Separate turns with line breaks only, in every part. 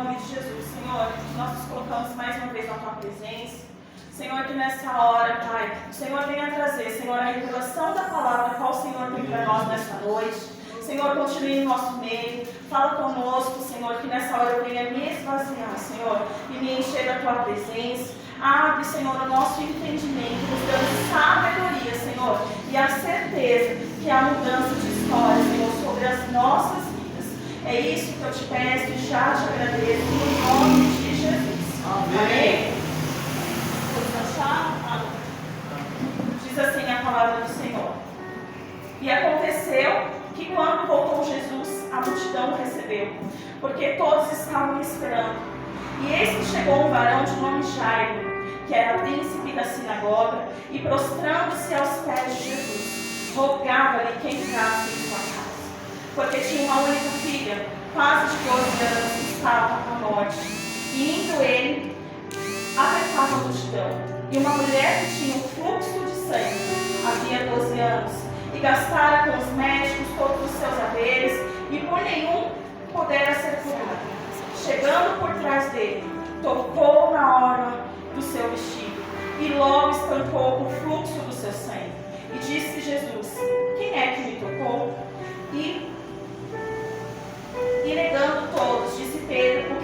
nome de Jesus, Senhor, nós nos colocamos mais uma vez na Tua presença. Senhor, que nessa hora, Pai, o Senhor venha trazer, Senhor, a revelação da palavra, qual o Senhor tem para nós nesta noite. Senhor, continue em nosso meio, fala conosco, Senhor, que nessa hora eu venha me esvaziar, Senhor, e me encher da Tua presença. Abre, Senhor, o nosso entendimento, nos dando sabedoria, Senhor, e a certeza que há mudança de história, Senhor, sobre as nossas vidas. É isso que eu te peço e já te agradeço, no nome de Jesus. Amém. Diz assim a palavra do Senhor. E aconteceu que quando voltou Jesus, a multidão o recebeu, porque todos estavam esperando. E eis que chegou um varão de nome Jairo, que era príncipe da sinagoga, e prostrando-se aos pés de Jesus, rogava-lhe que entrasse em sua casa, porque tinha uma única filha, quase de 12 anos, que estava à morte. E indo ele, apertava a multidão. E uma mulher que tinha um fluxo de sangue, havia 12 anos, e gastara com os médicos todos os seus haveres, e por nenhum pudera ser curada. Chegando por trás dele, tocou na orla do seu vestido, e logo estancou o fluxo do seu sangue. E disse Jesus: quem é que me tocou? E negando todos, disse Pedro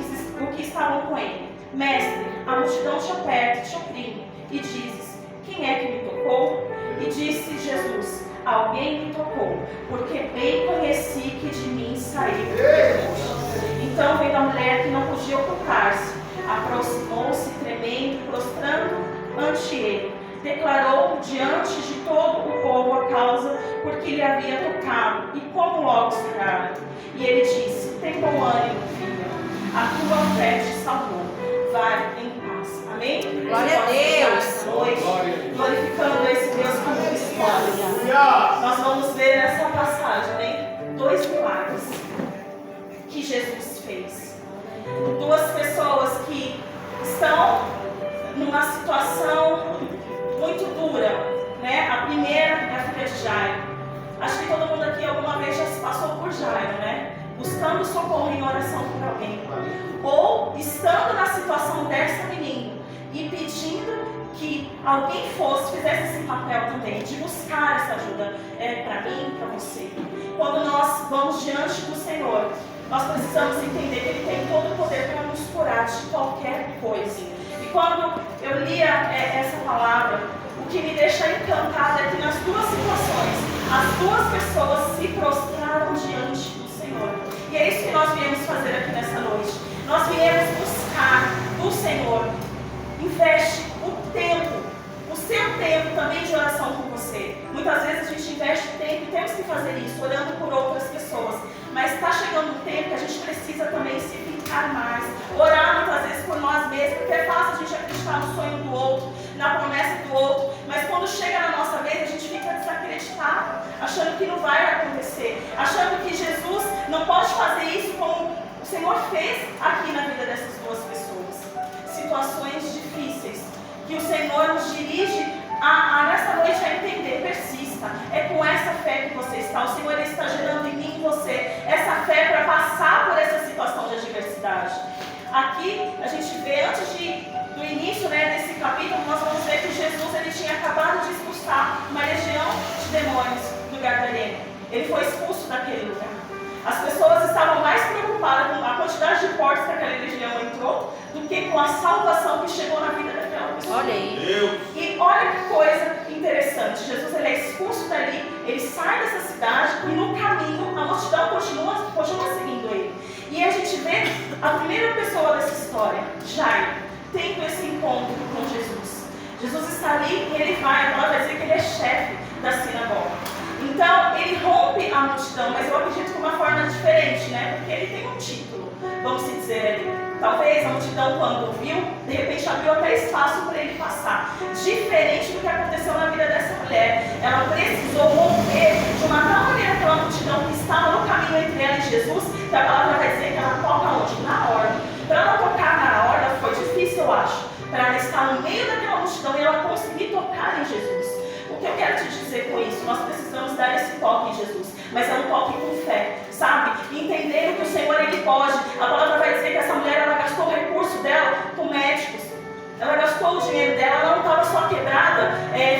o que estavam com ele: Mestre, a multidão te aperta e te oprime, e dizes: quem é que me tocou? E disse Jesus: alguém me tocou, porque bem conheci que de mim saiu o demônio. Então veio a mulher que não podia ocultar-se, aproximou-se tremendo, prostrando ante ele, declarou diante de todo o povo a causa por que lhe havia tocado e como logo sarara. E ele disse: tem bom ânimo, filha, a tua fé te salvou, vai em paz. Amém?
Glória a Deus.
Hoje, glorificando esse Deus com vitória. Nós vamos ver nessa passagem, né, 2 milagres que Jesus fez. 2 pessoas que estão numa situação muito dura, né? A primeira é a filha de Jairo. Acho que todo mundo aqui alguma vez já se passou por Jairo, né? Buscando socorro em oração por alguém. Ou estando na situação dessa menina e pedindo que alguém fizesse esse papel também, de buscar essa ajuda para mim, para você. Quando nós vamos diante do Senhor, nós precisamos entender que Ele tem todo o poder para nos curar de qualquer coisa. E quando eu lia essa palavra, o que me deixa encantada é que nas 2 situações, as 2 pessoas se prostraram diante do Senhor. E é isso que nós viemos fazer aqui nessa noite. Nós viemos buscar do Senhor. Investe o seu tempo também de oração com você. Muitas vezes a gente investe tempo e temos que fazer isso, orando por outras pessoas. Mas está chegando um tempo que a gente precisa também se ficar mais. Orar muitas vezes por nós mesmos, porque é fácil a gente acreditar no sonho do outro, na promessa do outro. Mas quando chega na nossa vez, a gente fica desacreditado, achando que não vai acontecer, achando que Jesus não pode fazer isso como o Senhor fez aqui na vida dessas 2 pessoas. Situações difíceis que o Senhor nos dirige nessa noite a entender. Persista. É com essa fé que você está. O Senhor está gerando em mim e você essa fé para passar por essa situação de adversidade. Aqui a gente vê, antes do início, né, desse capítulo, nós vamos ver que Jesus ele tinha acabado de expulsar uma legião de demônios do Gadareno. Ele foi expulso daquele lugar. As pessoas estavam mais preocupadas com a quantidade de portas que aquela legião entrou do que com a salvação que chegou na vida daquela pessoa.
Olha aí.
E olha que coisa interessante. Jesus ele é expulso dali, ele sai dessa cidade e no caminho a multidão continua seguindo ele. E a gente vê a primeira pessoa dessa história, Jairo, tendo esse encontro com Jesus. Jesus está ali e ele vai dizer que ele é chefe da sinagoga. Então, ele rompe a multidão, mas eu acredito de uma forma diferente, né? Porque ele tem um título, vamos dizer ali. Talvez a multidão, quando viu, de repente abriu até espaço para ele passar. Diferente do que aconteceu na vida dessa mulher. Ela precisou romper de uma tal maneira aquela multidão que estava no caminho entre ela e Jesus, que a palavra vai dizer que ela toca onde? Na orla. Para ela tocar na orla foi difícil, eu acho. Para ela estar no meio daquela multidão e ela conseguir tocar em Jesus. O que eu quero te dizer com isso? Nós precisamos dar esse toque em Jesus, mas é um toque com fé, sabe? Entendendo que o Senhor ele pode. A palavra vai dizer que essa mulher ela com médicos. Ela gastou o dinheiro dela, ela não estava só quebrada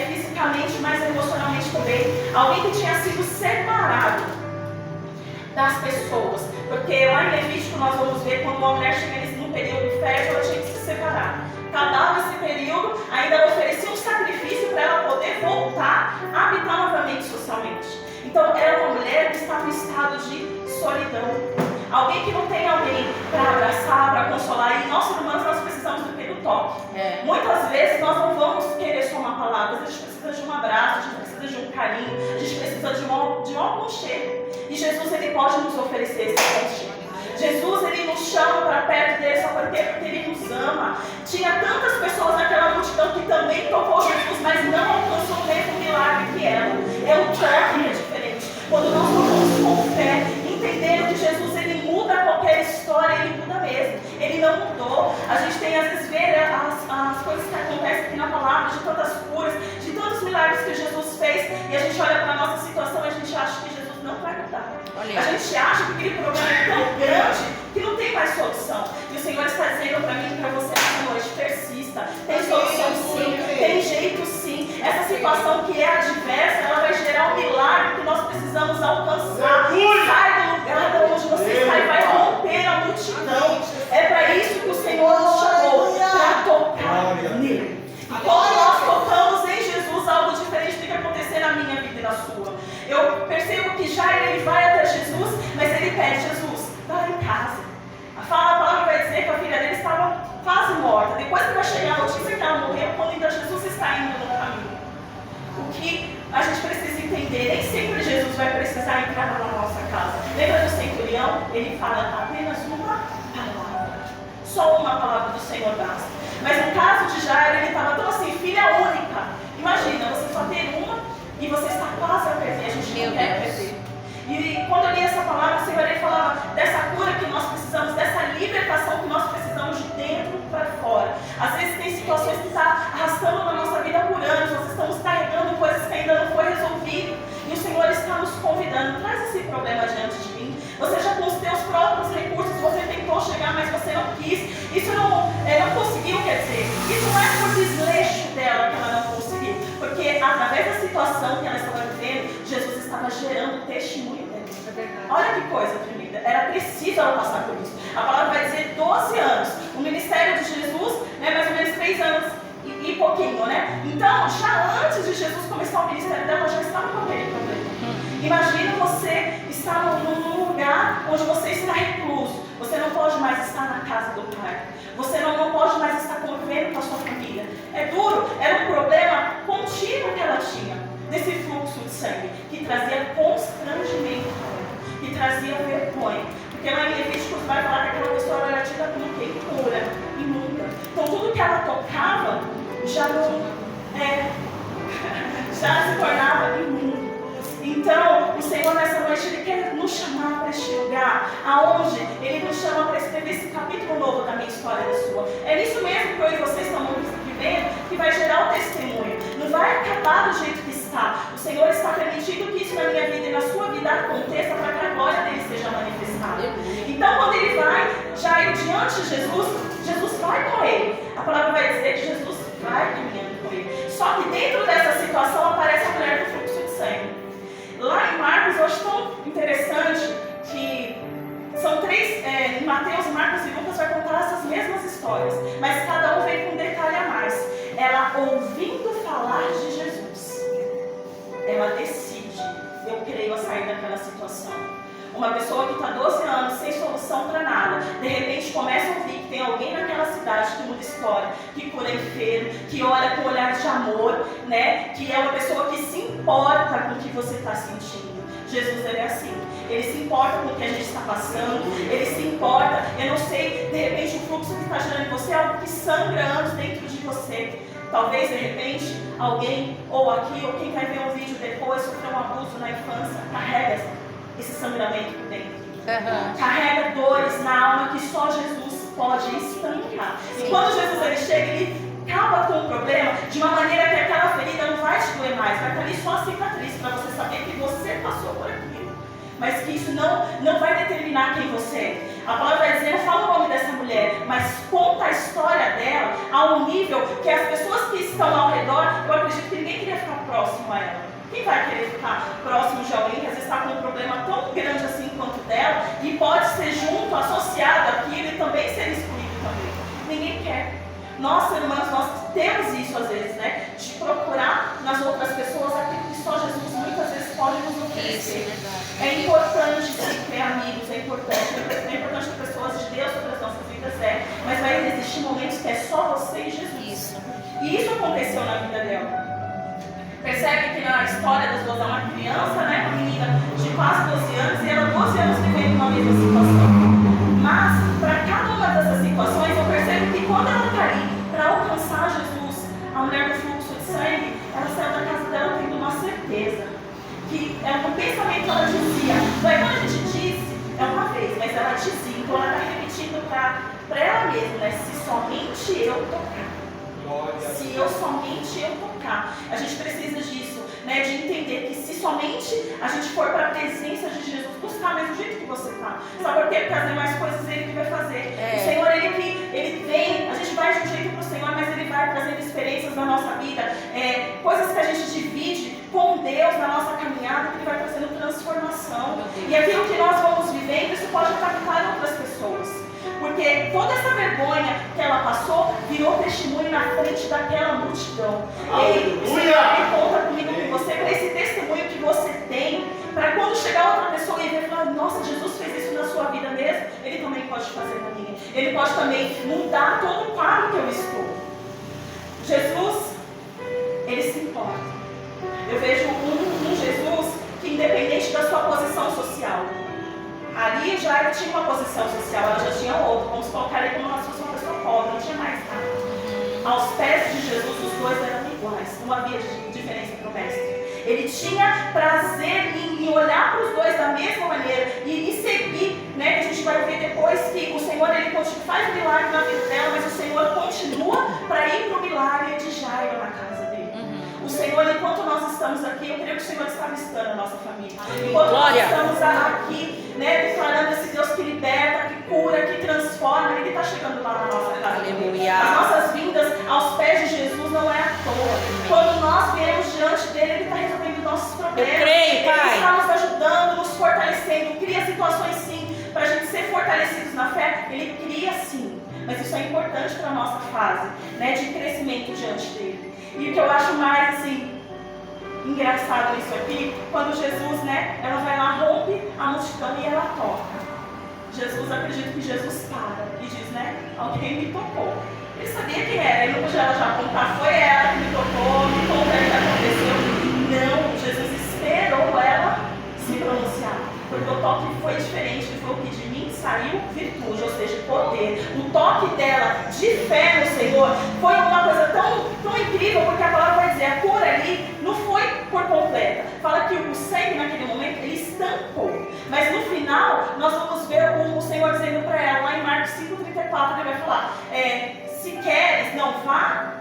fisicamente, mas emocionalmente também. Alguém que tinha sido separado das pessoas. Porque lá em Levítico nós vamos ver quando uma mulher chega num período fértil, ela tinha que se separar. Acabava esse período, ainda ela oferecia um sacrifício para ela poder voltar a habitar novamente socialmente. Então era uma mulher que estava em estado de solidão. Alguém que não tem alguém para abraçar, para consolar. E nós, humanos, nós precisamos do que? Do toque. Muitas vezes nós não vamos querer só uma palavra, a gente precisa de um abraço, a gente precisa de um carinho, a gente precisa de um aconchego. E Jesus, ele pode nos oferecer esse aconchego. Jesus, ele nos chama para perto dele só porque ele nos ama. Tinha tantas pessoas naquela multidão que também tocou Jesus, mas não alcançou o mesmo milagre que ela. É o toque que é diferente. Quando nós tocamos com fé, entendendo que Jesus, ele muda qualquer história, ele muda mesmo. Ele não mudou. A gente tem às vezes ver as coisas que acontecem aqui na palavra, de tantas curas, de tantos milagres que Jesus fez, e a gente olha para a nossa situação e a gente acha que Jesus não vai mudar. A gente acha que aquele problema é tão grande que não tem mais solução. E o Senhor está dizendo para mim e para você essa noite: persista. Tem solução sim, tem jeito sim. Essa situação que é adversa, ela vai gerar um milagre que nós precisamos alcançar. Sai do lugar de onde você está e vai romper a multidão. É para isso que o Senhor nos chamou, para tocar nele. E quando nós tocamos em Jesus, algo diferente tem que acontecer na minha vida e na sua. Eu percebo que Jairo, ele vai até Jesus, mas ele pede: Jesus, vai lá em casa. A palavra vai dizer que a filha dele estava quase morta. Depois que vai chegar a notícia que ela morreu, quando ainda Jesus está indo no caminho. O que a gente precisa entender, nem sempre Jesus vai precisar entrar na nossa casa. Lembra do centurião? Ele fala apenas uma palavra. Só uma palavra do Senhor basta. Mas no caso de Jairo, ele estava tão assim, filha única. Imagina, você só ter uma e você está quase a perder. A gente não quer perder. E quando eu li essa palavra, o Senhor, ele falava dessa cura que nós precisamos, dessa libertação que nós precisamos de dentro para fora. Às vezes tem situações que estão arrastando na nossa vida por anos, nós estamos carregando coisas que ainda não foi resolvido. E o Senhor está nos convidando: traz esse problema diante de mim. Você já com os seus próprios recursos, você tentou chegar, mas você não quis. Isso não conseguiu, quer dizer, isso não é por desleixo dela que ela não conseguiu. Porque através da situação que ela estava vivendo, Jesus estava gerando testemunho dela. Olha que coisa tremenda. Era preciso ela passar por isso. A palavra vai dizer 12 anos. O ministério de Jesus, mais ou menos 3 anos e pouquinho, né? Então, já antes de Jesus começar o ministério dela, ela já estava com aquele problema. Imagina você estar num lugar onde você está recluso. Você não pode mais estar na casa do Pai. Você não pode mais estar convivendo com a sua família. É duro, era um problema contínuo que ela tinha, desse fluxo de sangue, que trazia constrangimento para ela, que trazia vergonha. Porque lá em Levíticos vai falar que aquela pessoa era tida como impura, imunda. Então tudo que ela tocava já se tornava imundo. Então, o Senhor nessa noite, Ele quer nos chamar para este lugar, aonde Ele nos chama para escrever esse capítulo novo da minha história e da sua. É nisso mesmo que eu e vocês estamos vivendo, que vai gerar o testemunho. Não vai acabar do jeito que está. O Senhor está permitindo que isso na minha vida e na sua vida aconteça para que a glória dele seja manifestada. Então, quando Ele vai já ir diante de Jesus, Jesus vai com Ele. A palavra vai dizer que Jesus vai caminhando com Ele. Só que dentro dessa situação aparece a mulher do fluxo de sangue. Lá em Marcos, eu acho tão interessante que são 3, em Mateus, Marcos e Lucas vai contar essas mesmas histórias, mas cada um vem com um detalhe a mais. Ela, ouvindo falar de Jesus, ela decide: eu creio, a sair daquela situação. Uma pessoa que está 12 anos sem solução para nada, de repente começa a ouvir que tem alguém naquela cidade que muda história, que cura enfermo, que olha com olhar de amor, que é uma pessoa que se importa com o que você está sentindo. Jesus, ele é assim. Ele se importa com o que a gente está passando, ele se importa. Eu não sei, de repente o fluxo que está gerando em você é algo que sangra anos dentro de você. Talvez, de repente, alguém, ou aqui, ou quem vai ver um vídeo depois, sofreu um abuso na infância, carrega esse sangramento por dentro. Carrega dores na alma que só Jesus pode estancar. E quando Jesus ele chega, ele acaba com o problema de uma maneira que aquela ferida não vai te doer mais. Vai estar ali só a cicatriz para você saber que você passou por aquilo. Mas que isso não vai determinar quem você é. A palavra vai dizer: não fala o nome dessa mulher, mas conta a história nível que as pessoas que estão ao redor, eu acredito que ninguém queria ficar próximo a ela. Quem vai querer ficar próximo de alguém que às vezes está com um problema tão grande assim quanto dela e pode ser junto, associado àquilo e também ser excluído também? Ninguém quer. Nós, irmãos, nós temos isso às vezes, né? De procurar nas outras pessoas aquilo que só Jesus muitas vezes pode nos oferecer. É importante sim, ter amigos, é importante ter pessoas de Deus sobre as nossas vidas, mas vai existir momentos que é só você e Jesus. E isso aconteceu na vida dela. Percebe que na história das duas há uma criança, né, uma menina de quase 12 anos, e ela 12 anos vivendo uma mesma situação. Mas, para cada uma dessas situações, eu percebo que quando ela está ali para alcançar Jesus, a mulher do fluxo de sangue, ela saiu da casa dela tendo uma certeza. Que no pensamento ela dizia, quando a gente disse, é uma vez, mas ela dizia, então ela está repetindo para ela mesma, né, se somente eu tocar. Se eu somente eu tocar. A gente precisa disso, né? De entender que se somente a gente for para a presença de Jesus, buscar mesmo do jeito que você está. Sabe por quê? Porque as demais coisas Ele que vai fazer. O Senhor, Ele vem, a gente vai de um jeito para o Senhor, mas Ele vai trazendo experiências na nossa vida, coisas que a gente divide com Deus na nossa caminhada, que Ele vai trazendo transformação. E aquilo que nós vamos vivendo, isso pode impactar outras pessoas. Porque toda essa vergonha que ela passou virou testemunho na frente daquela multidão. Ei, o Senhor conta comigo com você para esse testemunho que você tem, para quando chegar outra pessoa e ver falar, nossa, Jesus fez isso na sua vida mesmo, Ele também pode fazer na minha. Ele pode também mudar todo o quadro que eu estou. Jesus, Ele se importa. Eu vejo um Jesus que, independente da sua posição social, ali já ela tinha uma posição social, ela já tinha outra. Vamos colocar ele como se fosse uma pessoa pobre, não tinha mais nada. Aos pés de Jesus, os dois eram iguais, não havia diferença para o mestre. Ele tinha prazer em olhar para os dois da mesma maneira e em seguir, né? Que a gente vai ver depois que o Senhor ele faz milagre na vida dela, mas o Senhor continua para ir para o milagre de Jairo na casa dele. O Senhor, enquanto nós estamos aqui, eu creio que o Senhor está visitando a nossa família. Enquanto nós estamos aqui, né, declarando esse Deus que liberta, que cura, que transforma, Ele está chegando lá na nossa casa. Aleluia. As nossas vindas aos pés de Jesus não é à toa. Quando nós viemos diante dele, Ele está resolvendo nossos problemas. Eu creio, Pai. Ele está nos ajudando, nos fortalecendo, cria situações sim, para a gente ser fortalecidos na fé. Ele cria sim, mas isso é importante para a nossa fase, né, de crescimento diante dele. E o que eu acho mais assim engraçado nisso aqui, quando Jesus, né, ela vai lá, rompe a multidão e ela toca. Jesus, acredito que Jesus para e diz, né, alguém me tocou. Ele sabia quem era, ele não podia ela já apontar, foi ela que me tocou, me conta o que aconteceu. Não, Jesus esperou ela se pronunciar, porque o toque foi diferente, foi o que de mim saiu virtude, ou seja, poder. O toque dela de fé no Senhor foi uma coisa tão incrível, porque a palavra vai dizer, a cura ali não foi por completa. Fala que o sangue naquele momento, ele estancou. Mas no final, nós vamos ver o Senhor dizendo para ela, lá em Marcos 5,34, ele vai falar, se queres, não vá,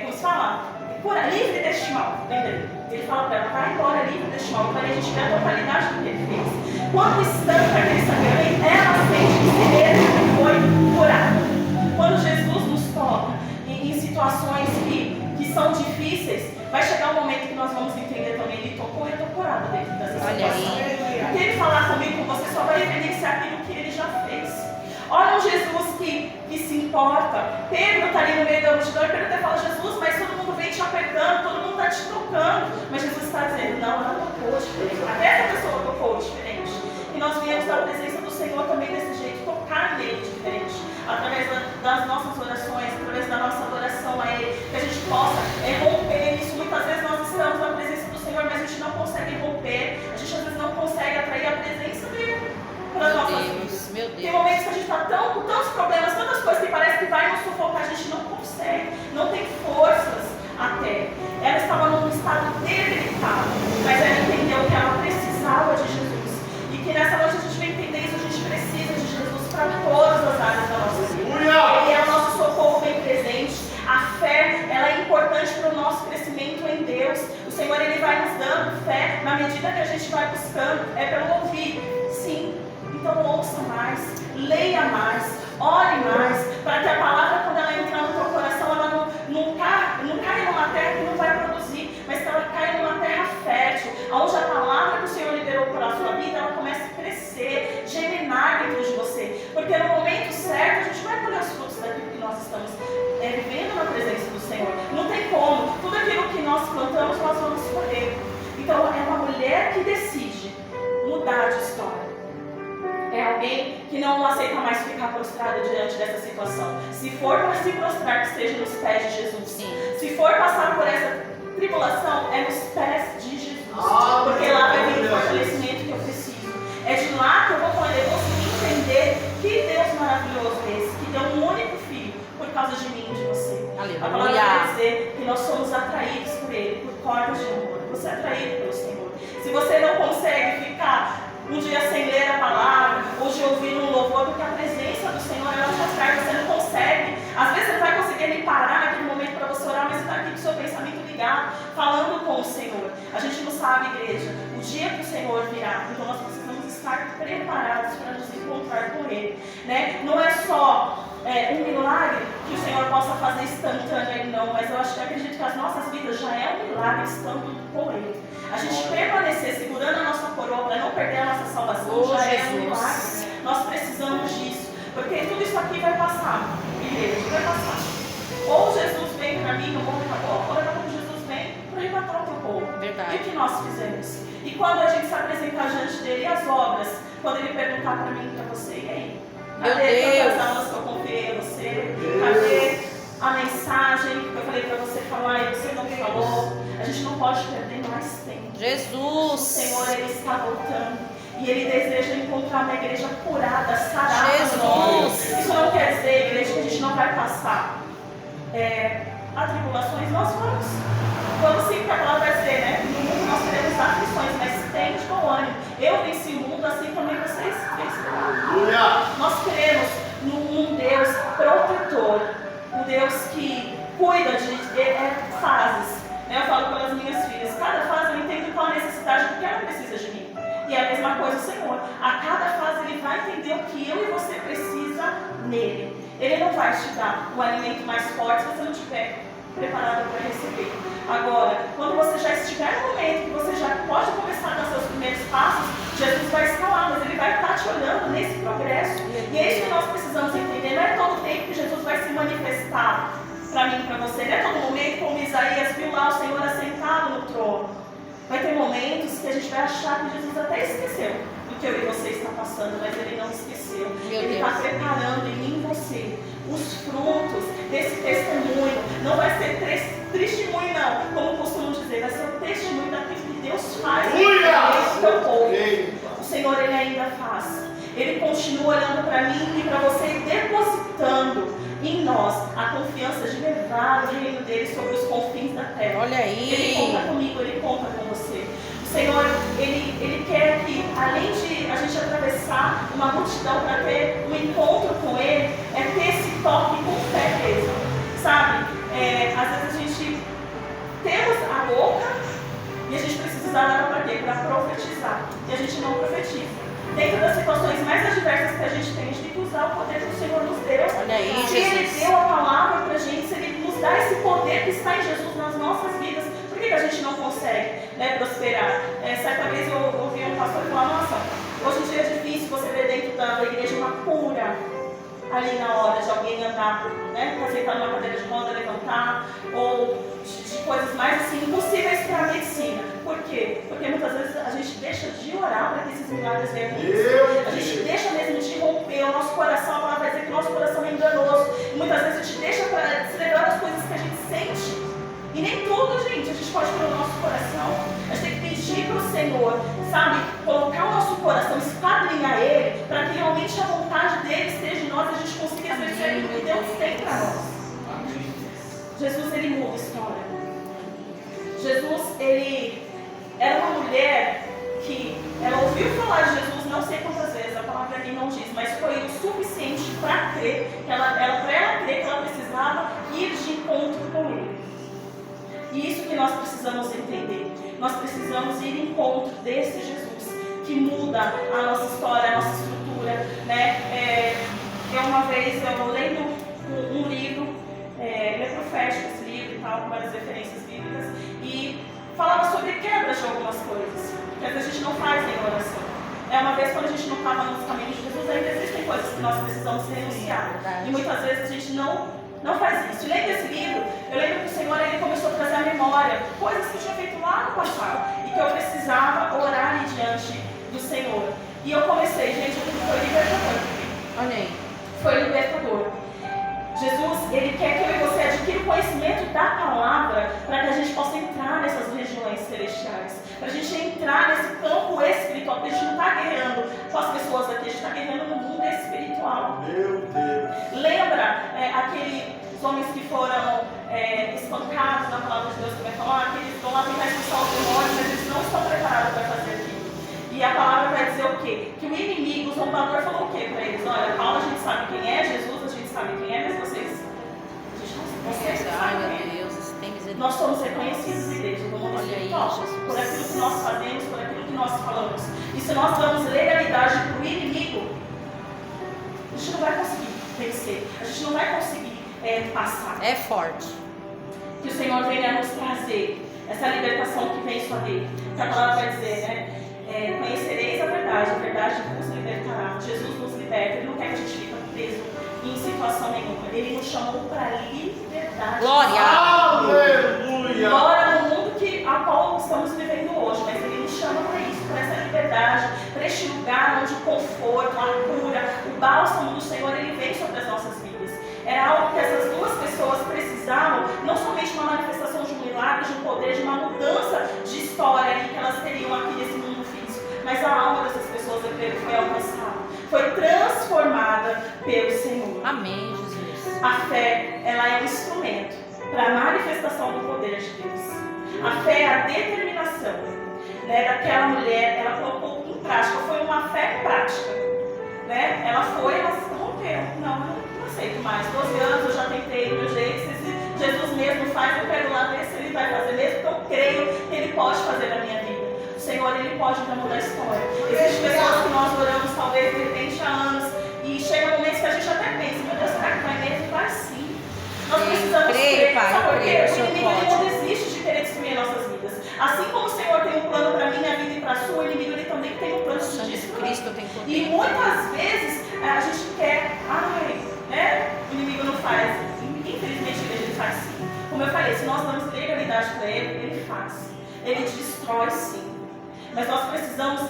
como se fala? Cura, livre deste mal. Lembra? Ele fala para ela, vai embora livre deste mal. Para a gente ver a totalidade do que ele fez. Quando estanca aquele sangramento, ela sente que si mesma foi curada. Quando Jesus nos toca em situações que são difíceis, vai chegar um momento que nós vamos entender também, ele tocou e eu estou curada dentro dessa situação. Porque ele falar comigo, você só vai evidenciar aquilo que ele já fez. Olha um Jesus que se importa. Pedro está ali no meio da multidão e Pedro até fala, Jesus, mas todo mundo vem te apertando, todo mundo está te tocando. Mas Jesus está dizendo, não, ela tocou diferente. Até essa pessoa tocou diferente. E nós viemos da presença do Senhor também desse jeito, tocar nele diferente. Através das nossas orações, através da nossa adoração a Ele. Que a gente possa romper isso. Muitas vezes nós estamos na presença do Senhor, mas a gente não consegue romper. A gente às vezes não consegue atrair a presença dele para as nossas vidas. Tem momentos que a gente está com tantos problemas, tantas coisas que parece que vai nos sufocar, a gente não consegue, não tem forças até. Ela estava num estado debilitado, mas ela entendeu que ela precisava de Jesus. E que nessa noite a gente vai entender isso, a gente precisa de Jesus para todas as áreas da nossa vida. Ele é o nosso socorro bem presente. A fé, ela é importante para o nosso crescimento em Deus. O Senhor, Ele vai nos dando fé na medida que a gente vai buscando. É pelo ouvir, sim. Então ouça mais, leia mais, ore mais, para que a palavra, quando ela entrar no teu coração, ela mudar de história. É alguém que não aceita mais ficar prostrado diante dessa situação. Se for para se prostrar, que seja nos pés de Jesus.
Sim.
Se for passar por essa tribulação, é nos pés de Jesus. Porque lá vai vir o fortalecimento que eu preciso. É de lá que eu vou poder conseguir entender que Deus maravilhoso é esse, que deu um único filho por causa de mim e de você.
Aleluia.
A palavra vai dizer que nós somos atraídos por Ele, por cordas de amor. Você é atraído pelo Senhor. Se você não consegue ficar um dia sem ler a palavra, ou de ouvir um louvor, porque a presença do Senhor ela te atrai, você não consegue. Às vezes você não vai conseguir nem parar naquele momento para você orar, mas você está aqui com o seu pensamento ligado, falando com o Senhor. A gente não sabe, igreja, o dia que o Senhor virá, então nós precisamos estar preparados para nos encontrar com Ele. Né? Não é só um milagre que o Senhor possa fazer instantâneo aí, não, mas eu acredito que as nossas vidas já é um milagre estando com Ele. A gente permanecer segurando a nossa coroa para não perder a nossa salvação já é um milagre. Nós precisamos disso, porque tudo isso aqui vai passar, igreja, vai passar. Ou Jesus vem para mim, o mundo acabou, ou daqui a pouco Jesus vem para arrebatar o teu povo.
Verdade.
E o que nós fizemos? E quando a gente se apresentar diante dele, e as obras, quando ele perguntar para mim e para você, e aí? Cadê tantas almas que eu confiei a você? Cadê a mensagem que eu falei para você falar e você não falou? A gente não pode perder mais tempo.
Jesus!
O Senhor, Ele está voltando. E Ele deseja encontrar uma igreja curada, sarada.
Jesus!
Isso não quer dizer, igreja, que a gente não vai passar atribulações. Nós vamos sim, porque a palavra vai dizer, né? No mundo nós teremos aflições, mas tem de bom ânimo. Eu venci o mundo, assim também vocês vencerão. Nós cremos num Deus protetor, um Deus que cuida de fases. Eu falo para as minhas filhas, cada fase eu entendo qual a necessidade, porque ela precisa de mim. E é a mesma coisa o Senhor. A cada fase Ele vai entender o que eu e você precisa nele. Ele não vai te dar um alimento mais forte se você não estiver preparado para receber. Agora, quando você já estiver no momento que você já pode começar a dar seus primeiros passos, Jesus vai estar lá, mas Ele vai estar te olhando nesse progresso. E é isso que nós precisamos entender. Não é todo tempo que Jesus vai se manifestar para mim e para você. Não é todo momento como Isaías viu lá o Senhor assentado no trono. Vai ter momentos que a gente vai achar que Jesus até esqueceu do que eu e você está passando, mas Ele não esqueceu. Ele está preparando em mim e você os frutos desse testemunho. Não vai ser testemunho não, como costumam dizer, vai ser o testemunho daquilo que Deus faz nesse teu povo. O Senhor, Ele ainda faz. Ele continua olhando para mim e para você e depositando em nós a confiança de levar o reino dele sobre os confins da terra.
Olha aí.
Ele conta comigo, Ele conta com você. O Senhor, Ele quer que, além de a gente atravessar uma multidão para ter um encontro com Ele, é ter esse toque com fé mesmo. Sabe? Às vezes a gente temos a boca e a gente precisa usar ela para quê? Para profetizar. E a gente não profetiza. Dentro das situações mais adversas que a gente tem que usar o poder que o Senhor nos deu.
Olha aí,
se
Jesus.
Ele deu a palavra para a gente, se Ele nos dá esse poder que está em Jesus nas nossas vidas, por que a gente não consegue prosperar? Certa vez eu ouvi um pastor falar, nossa, hoje em dia é difícil você ver dentro da igreja uma cura ali na hora de alguém andar, sentar numa cadeira de roda, levantar, ou de coisas mais assim, impossíveis para a medicina. Por quê? Porque muitas vezes a gente deixa de orar para que esses milagres venham. A gente deixa mesmo de romper o nosso coração. A palavra vai dizer que o nosso coração é enganoso. E muitas vezes a gente deixa para celebrar as coisas que a gente sente. E nem tudo, gente, a gente pode ter o nosso coração. A gente tem que pedir para o Senhor, sabe, colocar o nosso coração, esquadrinhar Ele, para que realmente a vontade dEle esteja em nós e a gente consiga exercer o que Deus tem para nós. Jesus, Ele muda a história. Jesus, Ele era uma mulher que ela ouviu falar de Jesus não sei quantas vezes, a palavra aqui não diz, mas foi o suficiente para crer, para ela crer que ela precisava ir de encontro com Ele. E isso que nós precisamos entender. Nós precisamos ir em encontro desse Jesus que muda a nossa história, a nossa estrutura. Uma vez eu lendo um livro, ele é profético esse livro e tal, com várias referências bíblicas, e falava sobre quebras de algumas coisas, que às vezes a gente não faz em oração. Uma vez quando a gente não estava nos caminhos de Jesus, ainda existem coisas que nós precisamos renunciar. E muitas vezes a gente não faz isso. E lendo esse livro, eu lembro que o Senhor Ele começou a trazer à memória coisas que eu tinha feito lá no passado e que eu precisava orar ali diante do Senhor. E eu comecei, gente, foi libertador.
Olha aí.
Foi libertador. Jesus, Ele quer que eu e você adquira o conhecimento da palavra para que a gente possa entrar nessas regiões celestiais. Para a gente entrar nesse campo espiritual, porque a gente não está guerreando com as pessoas aqui, a gente está guerreando no mundo espiritual.
Meu Deus.
Lembra aqueles homens que foram espancados na palavra de Deus que vai falar? Que eles vão lá tentar expulsar os demônios, mas eles não estão preparados para fazer aquilo. E a palavra vai dizer o quê? Que o inimigo, o zombador, falou o quê para eles? Olha, Paulo, a gente sabe quem é, Jesus, a gente sabe quem é, mas vocês não sabem quem é. Nós somos reconhecidos, igreja, no mundo espiritual, por aquilo que nós fazemos, por aquilo que nós falamos. E se nós damos legalidade para o inimigo, a gente não vai conseguir vencer, a gente não vai conseguir passar.
É forte.
Que o Senhor venha nos trazer essa libertação que vem só dele. Que a palavra vai dizer, né? Conhecereis a verdade vos libertará. Jesus nos liberta, Ele não quer que a gente fique preso em situação nenhuma. Ele nos chamou para liberdade.
Glória!
Aleluia!
Glória no mundo a qual estamos vivendo hoje, mas Ele nos chama para isso, para essa liberdade, para este lugar onde o conforto, a cura, o bálsamo do Senhor, Ele vem sobre as nossas vidas. Era algo que essas duas pessoas precisavam, não somente uma manifestação de um milagre, de um poder, de uma mudança de história ali que elas teriam aqui nesse mundo físico, mas a alma dessas pessoas, eu creio, foi alcançada, foi transformada pelo Senhor.
Amém, Jesus.
A fé, ela é um instrumento para a manifestação do poder de Deus. A fé é a determinação, né, daquela mulher, ela colocou em prática, foi uma fé prática, né? Ela rompeu, não aceito mais, 12 anos eu já tentei do meu jeito, se Jesus mesmo faz, eu quero lá ver se Ele vai fazer mesmo, porque eu creio que Ele pode fazer na minha vida. O Senhor, Ele pode então mudar a história. Existem pessoas que nós oramos talvez de repente há anos, e chega momentos que a gente até pensa, meu Deus, será que vai mesmo? Vai sim. Nós precisamos crer, sabe por quê? O inimigo ele não desiste de querer destruir nossas vidas. Assim como o Senhor tem um plano para a minha vida e para a sua, o inimigo ele também tem um plano de destruir. E muitas vezes a gente quer, né? O inimigo não faz. Infelizmente ele faz sim. Como eu falei, se nós damos legalidade para ele faz. Ele destrói sim. Mas nós precisamos,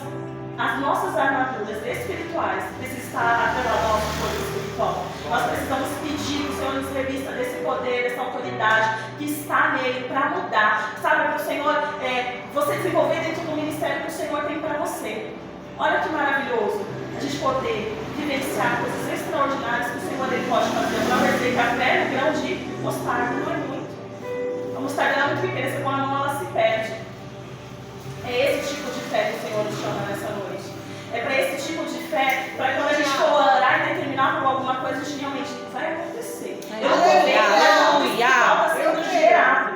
as nossas armaduras espirituais precisam estar atreladas ao nosso poder espiritual. Nós precisamos pedir que o Senhor nos revista desse poder, dessa autoridade que está nele para mudar. Sabe, para o Senhor, você desenvolver dentro do ministério que o Senhor tem para você. Olha que maravilhoso a gente poder vivenciar coisas extraordinárias que o Senhor ele pode fazer. Para dizer que a fé é um grão de mostarda, não é muito. A mostarda é muito pequena, você põe a mão, ela se perde. É esse tipo de fé que o Senhor nos chama nessa noite. É para esse tipo de fé, para quando a gente for orar e determinar por alguma coisa, a gente realmente vai acontecer. Eu não estou vendo que está sendo gerado.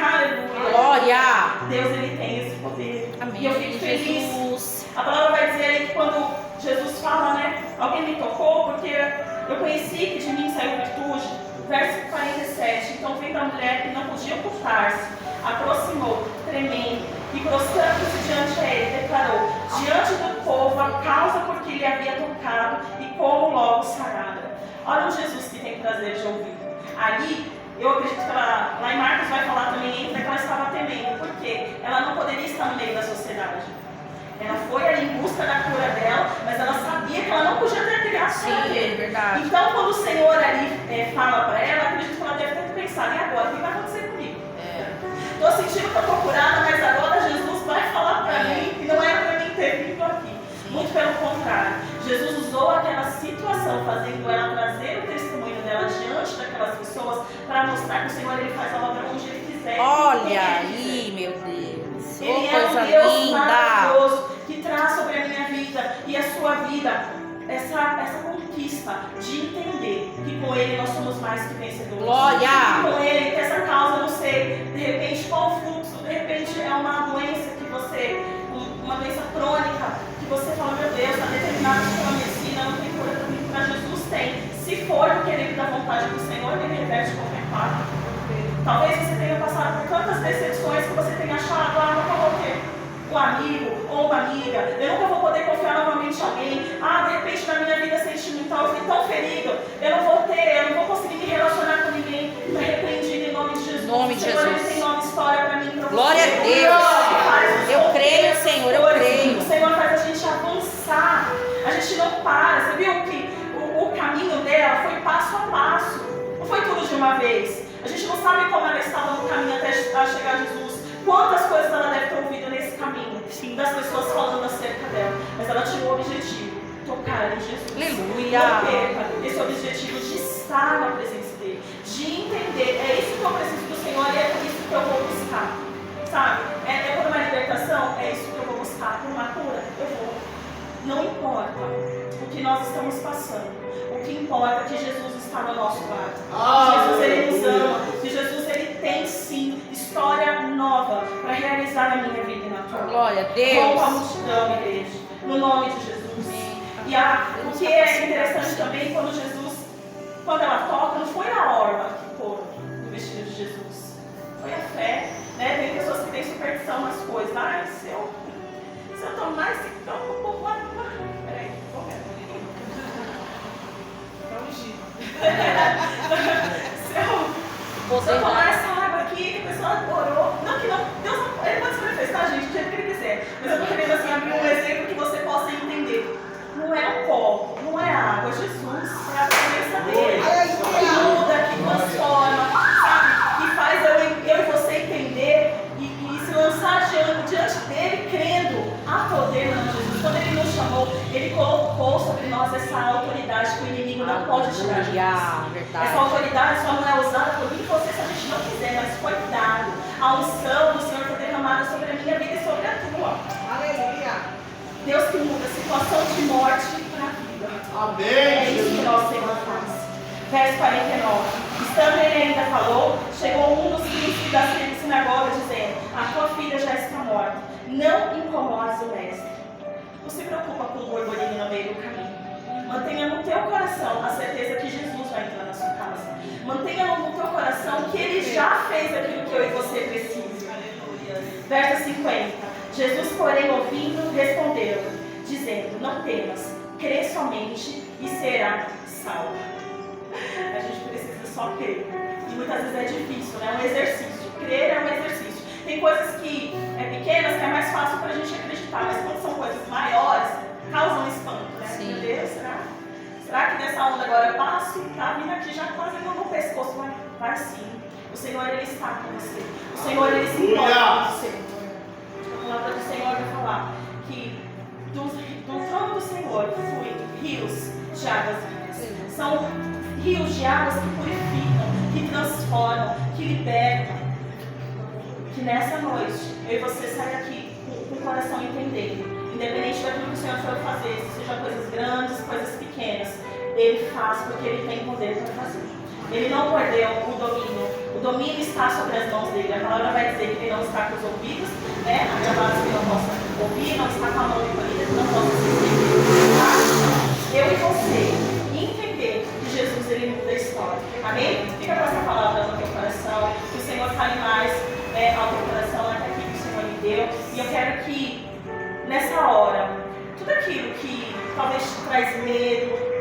Aleluia.
Glória.
Deus ele tem esse poder.
Amém.
E eu fico feliz.
Jesus.
A palavra vai dizer aí que quando Jesus fala, né? Alguém me tocou porque eu conheci que de mim saiu virtude. Verso 47. Então vem da mulher que não podia ocultar-se, aproximou, tremendo, e prostrando-se diante dele, declarou diante do povo a causa por que lhe havia tocado e como logo sarada. Olha o Jesus que tem prazer de ouvir. Ali, eu acredito que ela, lá em Marcos vai falar também ainda que ela estava temendo, porque ela não poderia estar no meio da sociedade. Ela foi ali em busca da cura dela, mas ela sabia que ela não podia ter aquele ato.
Sim, verdade.
Então, quando o Senhor ali fala para ela, acredito que ela deve ter pensado, e agora? O que vai acontecer comigo? Estou sentindo que eu estou curada, mas agora Jesus vai falar para mim que não era para mim ter vindo aqui. Muito pelo contrário. Jesus usou aquela situação, fazendo ela trazer o testemunho dela diante daquelas pessoas para mostrar que o Senhor ele faz a obra onde Ele quiser.
Olha aí, meu Deus.
Ele é
Coisa
um Deus
linda.
maravilhoso que traz sobre a minha vida e a sua vida essa conquista de entender que com Ele nós somos mais que vencedores.
Glória!
E com Ele, que essa causa, não sei, de repente qual o fluxo, de repente é uma doença que você, uma doença crônica, que você fala, meu Deus, está determinado pela medicina, não tem cura para Jesus tem. Se for o querer da vontade do Senhor, Ele reverte qualquer quadro. Talvez você tenha passado por tantas decepções que você tenha achado, nunca vou ter um amigo ou uma amiga, eu nunca vou poder confiar novamente em alguém. De repente na minha vida sentimental eu fui tão ferido, eu não vou conseguir me relacionar com ninguém. Estou repreendido em nome de Jesus.
Nome de
Senhor,
Jesus.
Ele tem nova história para mim.
Glória a Deus. Eu creio, Senhor, eu creio.
O Senhor faz a gente para. Você viu que o caminho dela foi passo a passo. Não foi tudo de uma vez. A gente não sabe como ela estava no caminho até chegar a Jesus. Quantas coisas ela deve ter ouvido nesse caminho. Sim, das pessoas falando acerca dela. Mas ela tinha o objetivo. Tocar em Jesus.
Aleluia.
Não perca esse objetivo de estar na presença dele. De entender. É isso que eu preciso do Senhor e é isso que eu vou buscar. Sabe? É por uma libertação? É isso que eu vou buscar. Por uma cura? Eu vou. Não importa o que nós estamos passando. O que importa é que Jesus está no nosso lado. Jesus, ele nos ama. Que Jesus, ele tem sim história nova para realizar na minha vida e na tua.
Glória a Deus.
Com a multidão, igreja. No nome de Jesus. E o que é interessante também, quando ela toca, não foi a orla que pôr no vestido de Jesus. Foi a fé. Né? Tem pessoas que têm superstição nas coisas. Se eu tomar esse campo, eu vou lá. Peraí, vou ver. É ungido. Se eu tomar essa água aqui, que a pessoa orou. Não, que não. Deus não, ele pode se manifestar, gente, do jeito que ele quiser. Mas eu estou querendo assim, abrir um exemplo que você possa entender. Não é o copo, não é a água, é Jesus, é a presença dele. Que muda, que transforma, sabe? Que faz eu e você entender e se lançar diante dele, crendo. Há poder no nome de Jesus. Quando ele nos chamou, ele colocou sobre nós essa autoridade que o inimigo não pode tirar de nós. Essa autoridade só não é usada por mim e você se a gente não quiser, mas cuidado. A unção do Senhor foi derramada sobre a minha vida e sobre a tua. Aleluia. Deus que muda a situação de morte para a vida.
Amém.
É isso que nosso Senhor faz. Verso 49. Estando ele ainda falou, chegou um dos príncipes da sinagoga dizendo: a tua filha já está morta. Não incomodes o mestre. Não se preocupa com o burburinho no meio do caminho. Mantenha no teu coração a certeza que Jesus vai entrar na sua casa. Mantenha no teu coração que ele já fez aquilo que eu e você precisam. Aleluia. Verso 50. Jesus, porém, ouvindo, respondeu, dizendo: não temas, crê somente e será salvo. A gente precisa só crer. E muitas vezes é difícil, né? É um exercício. Crer é um exercício. Tem coisas que pequenas que é mais fácil para a gente acreditar, mas quando são coisas maiores, causam espanto, né?
Sim.
Meu Deus, será que dessa onda agora eu passo e tá vindo aqui já quase no pescoço? Vai sim. O Senhor, ele está com você. O Senhor, ele se importa com você. A palavra do Senhor vai falar que do trono do Senhor fluem rios de águas vivas. São rios de águas que purificam, que transformam, que libertam. Que nessa noite eu e você saia aqui com o coração entendendo. Independente daquilo que o Senhor for fazer, seja coisas grandes, coisas pequenas, Ele faz porque Ele tem poder para fazer. Ele não perdeu o domínio. O domínio está sobre as mãos dele. A palavra vai dizer que ele não está com os ouvidos, né? Agravados que não possa ouvir, não está com a mão encolhida, que não possa assistir. Eu e você entender que Jesus, ele muda a história. Amém? Fica com essa palavra no teu coração. Que o Senhor fale mais ao teu coração, até aqui que o Senhor me deu. E eu quero que nessa hora, tudo aquilo que talvez te traz medo,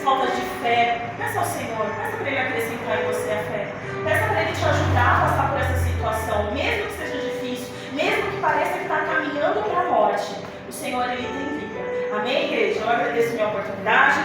falta de fé, peça ao Senhor, peça para Ele acrescentar em você a fé, peça para Ele te ajudar a passar por essa situação, mesmo que seja difícil, mesmo que pareça que está caminhando para a morte, o Senhor, Ele tem vida. Amém, igreja? Eu agradeço a minha oportunidade.